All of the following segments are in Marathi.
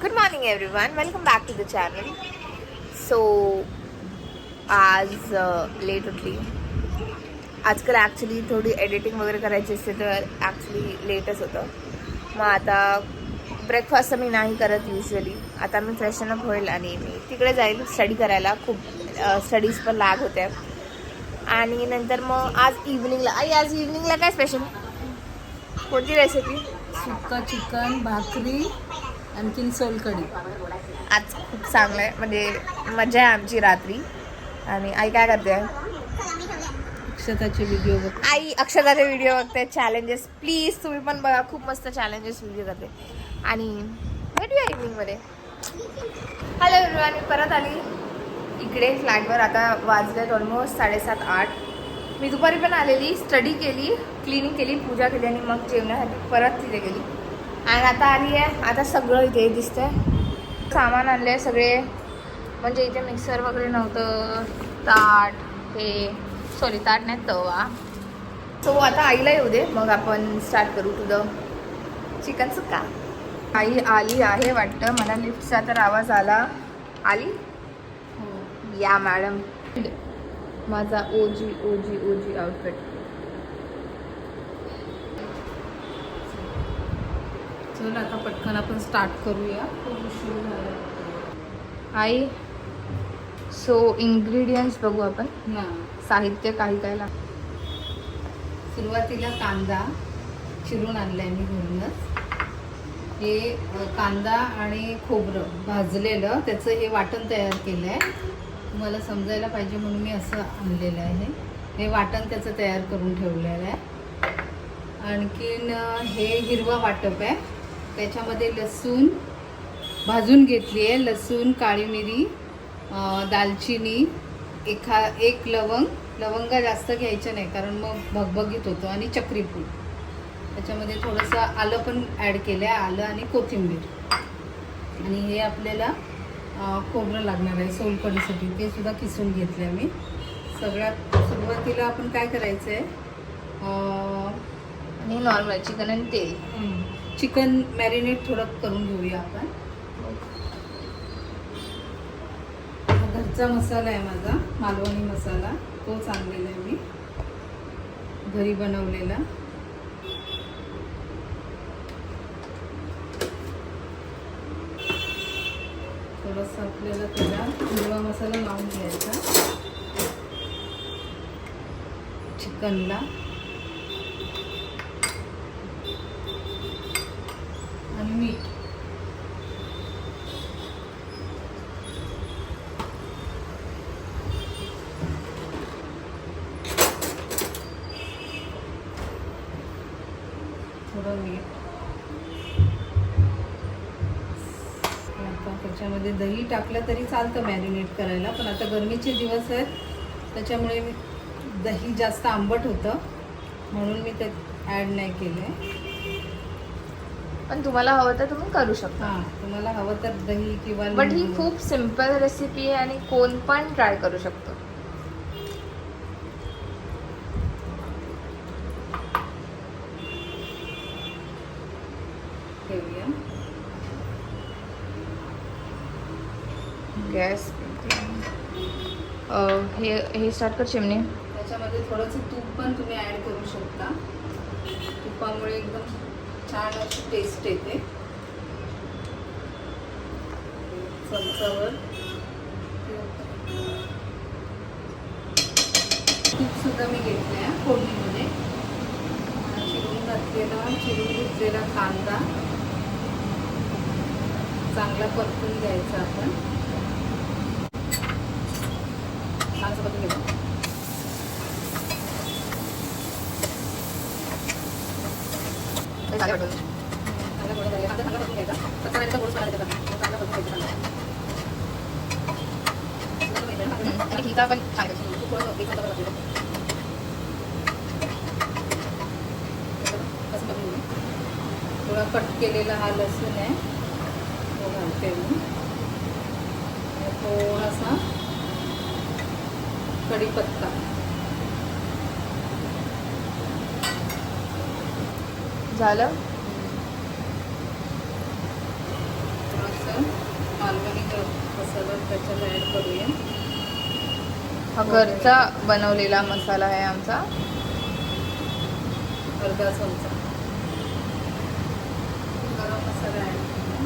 Good morning everyone, welcome back to the channel. So आज लेट उठली. आजकाल ॲक्च्युली थोडी एडिटिंग वगैरे करायची असते तर ॲक्च्युली लेटच होतं. मग आता ब्रेकफास्ट मी नाही करत युजली. आता मी फ्रेशनअप होईल आणि मी तिकडे जाईल स्टडी करायला. खूप स्टडीज पण लॅग होत्या. आणि नंतर मग आज इव्हिनिंगला काय स्पेशल? कोणती रेसिपी? सुक्का चिकन, भाकरी, आणखीन सोलकढी. आज खूप चांगलं आहे, म्हणजे मजा आहे आमची रात्री. आणि आई काय करते? अक्षताचे व्हिडिओ बघ. आई अक्षताचे व्हिडिओ बघते. चॅलेंजेस प्लीज तुम्ही पण बघा, खूप मस्त चॅलेंजेस व्हिडिओ करते. आणि भेटूया इव्हिनिंगमध्ये. हॅलो एव्हरीवन, मी परत आली इकडे फ्लॅटवर. आता वाजलेत ऑलमोस्ट 7:30-8. मी दुपारी पण आलेली, स्टडी केली, क्लिनिंग केली, पूजा केली आणि मग जेवणासाठी परत तिथे गेली. आणि आता आली आहे. आता सगळं इथे दिसतंय, सामान आणलं आहे सगळे. म्हणजे इथे मिक्सर वगैरे नव्हतं, ताट ताट नाही, तवा. सो आता आईला येऊ दे, मग आपण स्टार्ट करू टू द चिकन सुक्का. आई आली आहे वाटतं, मला लिफ्टचा तर आवाज आला. आली या मॅडम. माझा ओजी आउटफिट. चल आता पटकन आपण स्टार्ट करूया. खूप उशीर झाला. आई सो इंग्रेडियंट्स बघू आपण. ना साहित्य काही काय लागतं. सुरुवातीला कांदा चिरून आणलाय मी घरूनच. हे कांदा आणि खोबरं भाजलेलं, त्याचं हे वाटण तयार केलं आहे. तुम्हाला समजायला पाहिजे म्हणून मी असं आणलेलं आहे. हे वाटण त्याचं तयार करून ठेवलेलं आहे. आणखीन हे हिरवा वाटप आहे. त्याच्यामध्ये लसूण भाजून घेतली आहे. लसूण, काळी मिरी, दालचिनी, एक लवंगा जास्त घ्यायच्या नाही कारण मग भगभगीत होतो, आणि चक्रीफूल. त्याच्यामध्ये थोडंसं आलं पण ॲड केलं आहे, आलं आणि कोथिंबीर. आणि हे आपल्याला खोबरं लागणार आहे सोलकढीसाठी, ते सुद्धा किसून घेतलं आहे मी. सगळ्यात सुरुवातीला आपण काय करायचं आहे, आणि नॉर्मल चिकन आणि तेल. चिकन मॅरिनेट थोडं करून घेऊया आपण. घरचा मसाला आहे माझा, मालवणी मसाला, तोच आणलेला आहे मी, घरी बनवलेला. थोडंसं आपल्याला त्याला हिरवा मसाला लावून घ्यायचा चिकनला. आणि मीठ. थोडं मीठ. आता त्याच्यामध्ये दही टाकलं तरी चालतं मॅरिनेट करायला, पण आता गरमीचे दिवस आहेत त्याच्यामुळे मी दही जास्त आंबट होतं म्हणून मी ते ॲड नाही केलं आहे. पण तुम्हाला हवं तर तुम्ही करू शकता. हां, तुम्हाला हवं तर दही किंवा बट ही खूप सिम्पल रेसिपी आहे आणि कोण पण ट्राय करू शकतो. ठेवूया. गॅस हे स्टार्ट कर चिमणी. त्याच्यामध्ये थोडंसं तूप पण तुम्ही ॲड करू शकता. तुपामुळे एकदम छान अशी टेस्ट येते. चमचावर तूप सुद्धा मी घेतलं आहे फोडणीमध्ये. चिरून घेतलेला कांदा चांगला परतून घ्यायचा आपण. छान परतून घ्यायचं. थोडा कट केलेला हा लसूण आहे, तो घालते मी. थोडासा कढीपत्ता. झालं. थोडंसं मालवणी मसाला त्याच्यात ॲड करूया. हा घरचा बनवलेला मसाला आहे आमचा. अर्धा चमचा गरम मसाला ॲड केला.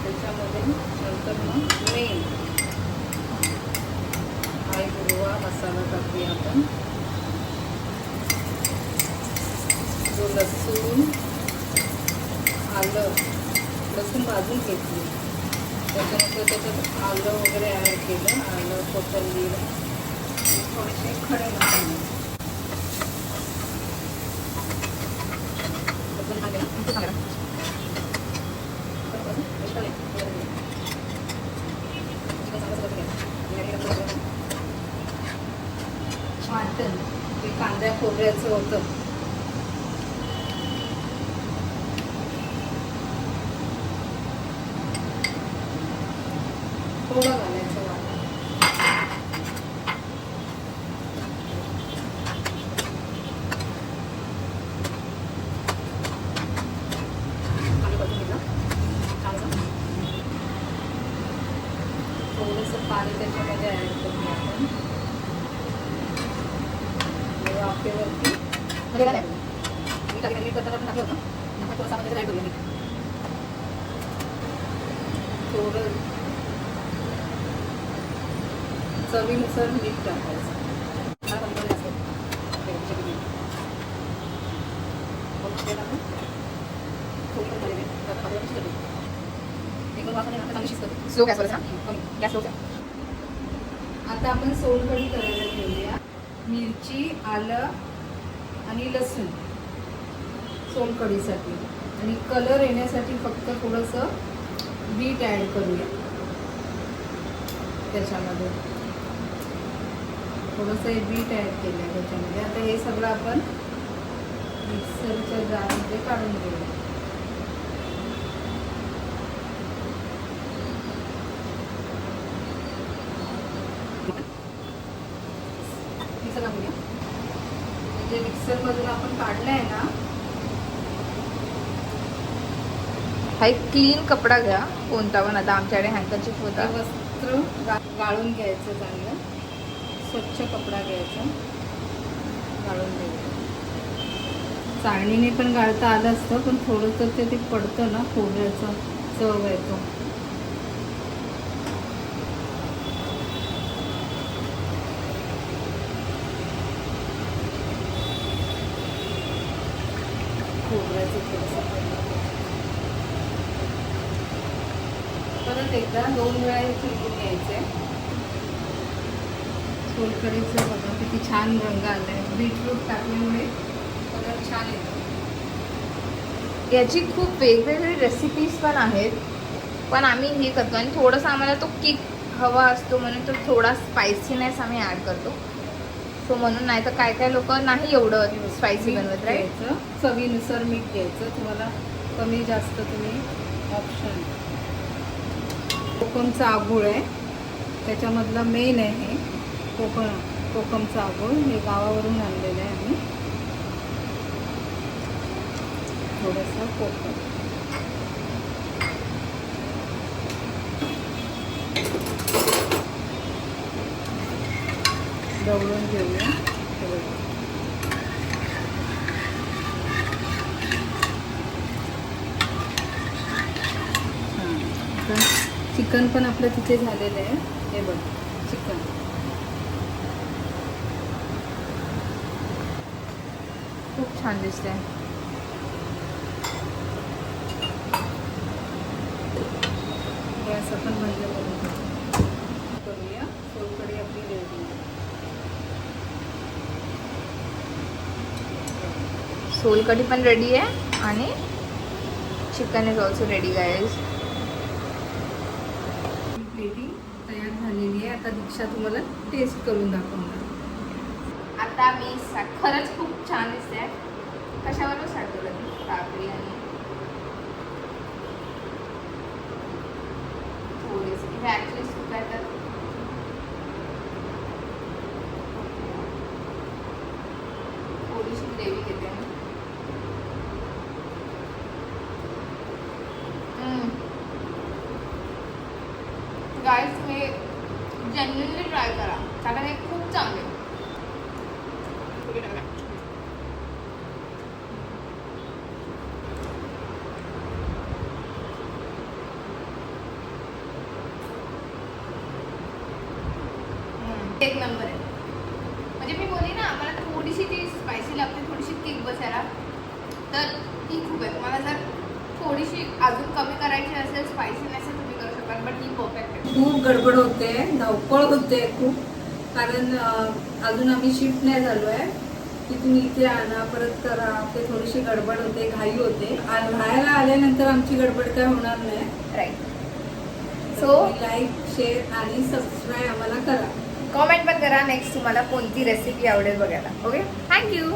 त्याच्यामध्ये नंतर मग मेन हा एक हिरवा मसाला टाकूया आपण. जो लसूण आलं लसूण भाजून घेतली. त्याच्यानंतर त्याच्यात आलं वगैरे ॲड केलं. आलं, कोथिंबीर, थोडेसे खडे मसाले. वाटण ते कांद्या खोबऱ्याचं होतं. थोडं घालायचं वाटण. थोडंसं पाणी त्याच्यामध्ये ॲड करूया आपण. वाफेवरती मीठ करताना आपण टाकलं होतं. थोडंसं आपण ॲड करूया. थोडं चवीनुसार मीठ टाकायचं. स्लो गॅसवर गॅस स्लो. आता आपण सोलकढी करायला घेऊया. मिरची, आलं आणि लसूण सोलकढीसाठी. आणि कलर येण्यासाठी फक्त थोडंसं बीट ॲड करूया. त्याच्यामध्ये थोडंसं हे बीट ॲड केलं आहे त्याच्यामध्ये. आता हे सगळं आपण मिक्सरच्या जारमध्ये काढून घेऊया. मिक्सर टाकूया. म्हणजे मिक्सरमधून आपण काढलं आहे ना. हा एक क्लीन कपडा घ्या कोणता पण. आता आमच्याकडे हँकरचीफ होता. वस्त्र गाळून घ्यायचं चांगलं. स्वच्छ कपडा घ्यायचा, गाळून घ्यायचं. चाळणीने पण गाळता आलं असतं, पण थोडंसं ते पडतं ना खोबऱ्याचं चव येतो. खोबऱ्याचं थोडंसं परत एकदा 2 वेळा हे फिरवून घ्यायचं. सोलकढीचं बघा किती छान रंग आला आहे. बीटरूट टाकल्यामुळे कलर छान येतो. याची खूप वेगवेगळी रेसिपीज पण आहेत, पण आम्ही हे करतो. आणि थोडंसं आम्हाला तो किक हवा असतो म्हणून तो थोडा स्पायसीनेस आम्ही ॲड करतो. सो म्हणून नाही तर काय काय लोक नाही एवढं स्पायसी बनवत राहायचं. चवीनुसार मीठ घ्यायचं. तुम्हाला कमी जास्त तुम्ही ऑप्शन. कोकमचा आगूळ आहे त्याच्यामधला मेन आहे हे. कोकमचा आगूळ हे गावावरून आणलेलं आहे आम्ही. थोडंसं कोकम, दवळून घेऊया. चिकन पण आपलं तिथे झालेलं आहे. हे बघ चिकन खूप छान दिसते. गॅस आपण बंद करूया. सोलकढी आपली रेडी. सोलकढी पण रेडी आहे आणि chicken is also ready guys. प्लेटी तयार झालेली आहे. आता दीक्षा तुम्हाला टेस्ट करून दाखवणार. आता मी खरंच खूप छान दिसते. कशावर स्टार्ट केलं ती काकडी आणि थोडीशी हे ॲक्च्युली सुक आहे तर थोडीशी ग्रेव्ही घेते. जेन्युइनली ट्राय करा, कारण हे खूप चांगले आहे. ठीक आहे, एक नंबर आहे. म्हणजे मी बोलली ना, मला थोडीशी ती स्पायसी लागते, थोडीशी किक बसायला, तर ती खूप आहे. तुम्हाला जर थोडीशी अजून कमी करायची असेल स्पायसीनेस तुम्ही करू शकाल, बट ही परफेक्ट आहे. खूप गडबड होते, धावपळ होते खूप, कारण अजून आम्ही शिफ्ट नाही झालो आहे. तिथून इथे आणा, परत करा, ते थोडीशी गडबड होते, घाई होते. आणि राहायला आल्यानंतर आमची गडबड काय होणार नाही. राईट. सो लाईक, शेअर आणि सबस्क्राईब आम्हाला करा. कॉमेंट पण करा नेक्स्ट तुम्हाला कोणती रेसिपी आवडेल बघायला. Okay, thank you.